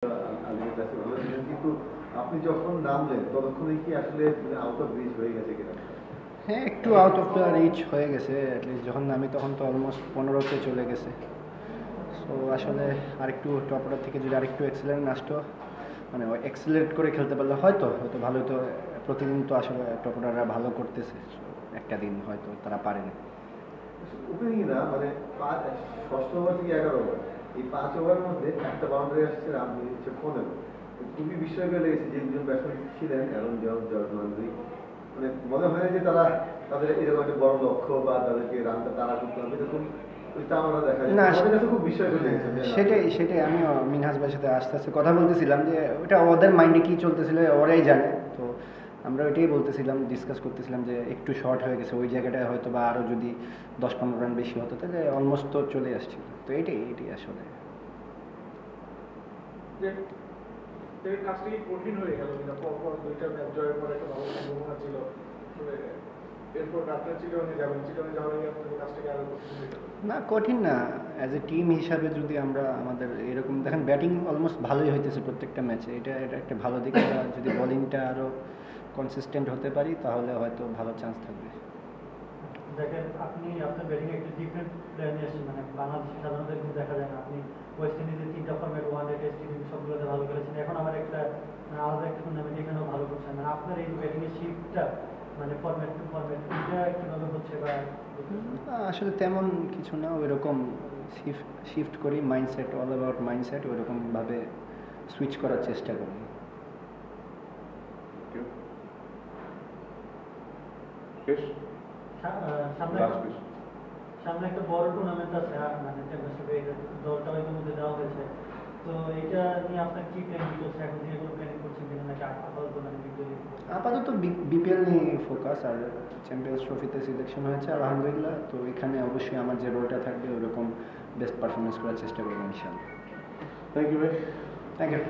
আলিমের কাছে ভালো ছিলেন, কিন্তু আপনি যখন নামলেন ততক্ষণে কি আসলে আউট অফ রিচ হয়ে গেছে কিনা? হ্যাঁ, একটু আউট অফ দ্য রিচ হয়ে গেছে। অ্যাটলিস্ট যখন নামি তখন তো অলমোস্ট 15-তে চলে গেছে। সো আসলে আরেকটু টপ অর্ডার থেকে যদি আরেকটু এক্সেলারেট আসতো, মানে এক্সেলারেট করে খেলতে পারলে হয়তো হয়তো ভালো হতো। প্রতিদিন তো আসলে টপ অর্ডাররা ভালো করতেছে, So, একটা দিন হয়তো তারা পারেনি। ওপেনিং না, মানে ষষ্ঠ ওভার থেকে 11 ওভার, এই 5 ওভারের মধ্যে একটা বাউন্ডারি আসছে, রান হচ্ছে 15। খুবই বিস্ময়কর লেগেছে যে দুজন ব্যাটসম্যান ছিলেন, অ্যারন জন্স, জর্জ মান্দ্রি, মানে মনে হয় না যে তারা তাদের এরকম একটা বড় লক্ষ্য বা তাদেরকে রানটা তাড়া করতে হবে এরকম আমরা দেখা যায়। না, আমাদের কাছে খুব বিস্ময়কর লেগেছে। সেটাই আমিও মিনহাজ ভাইয়ের সাথে আস্তে আস্তে কথা বলতেছিলাম যে ওটা ওদের মাইন্ডে কী চলতেছিল ওরাই জানে। তো আমরা ওইটাই বলতেছিলাম, ডিসকাস করতেছিলাম যে একটু শর্ট হয়ে গেছে ওই জায়গাটায়, হয়তো বা আরও যদি 10-15 রান বেশি হতো তাহলে অলমোস্ট তো চলে আসছিল। তো এটাই আসলে কাজটা কি কঠিন হয়ে গেল কিনা? পরপর দুইটা ম্যাচ জয়ের পরে একটা ভালো সম্ভাবনা ছিল, এরপর রাত্রে চিটনে যাবেন, চিটনে যাওয়ার আগে আপনাদের কাজটাকে আরো কঠিন হয়ে গেল? না, কঠিন না। অ্যাজ এ টিম হিসাবে যদি আমরা আমাদের এরকম দেখেন, ব্যাটিং অলমোস্ট ভালোই হইতেছে প্রত্যেকটা ম্যাচে, এটা একটা ভালো দিক। যদি বোলিংটা আরও কনসিস্টেন্ট হতে পারি তাহলে হয়তো ভালো চান্স থাকবে। দেখেন, আপনি আপনার ব্যাটিং একটু ডিফারেন্ট প্ল্যান নিয়ে আসছেন। মানে বাংলাদেশে সাধারণত কিন্তু দেখা যায় না, আপনি ওয়েস্ট ইন্ডিজের 3টা ফর্মেট, ওয়ানডে, টেস্ট, টি20 সবগুলোতে ভালো করেছেন। এখন আমার একটা আলাদা একটা টুর্নামেন্ট, এখানেও ভালো করছেন। মানে আপনার এই ব্যাটিংয়ের শিফটটা, মানে ফর্মেট টু ফর্মেট, এটা কীভাবে হচ্ছে বা আসলে তেমন কিছু না, ওইরকম শিফট করি, মাইন্ডসেট, অল অ্যাবাউট মাইন্ডসেট, ওইরকমভাবে সুইচ করার চেষ্টা করি। সামনে একটা বড় টুর্নামেন্ট আছে, মানে চ্যাম্পিয়নশিপে দলটা ইতিমধ্যে দেওয়া হয়েছে। তো এটা নিয়ে আপনার কি প্ল্যানিং চলছে? এখন থেকে কোনো প্ল্যানিং করছেন কিনা, নাকি আপাতত মানে আপাতত বিপিএল নিয়ে ফোকাস, আর চ্যাম্পিয়ন্স ট্রফিতে সিলেকশন হয়েছে আলহামদুলিল্লাহ। তো এখানে অবশ্যই আমার যে রোলটা থাকবে ওরকম বেস্ট পারফরমেন্স করার চেষ্টা করবো ইনশাআল্লাহ। থ্যাংক ইউ ভাই। Thank you.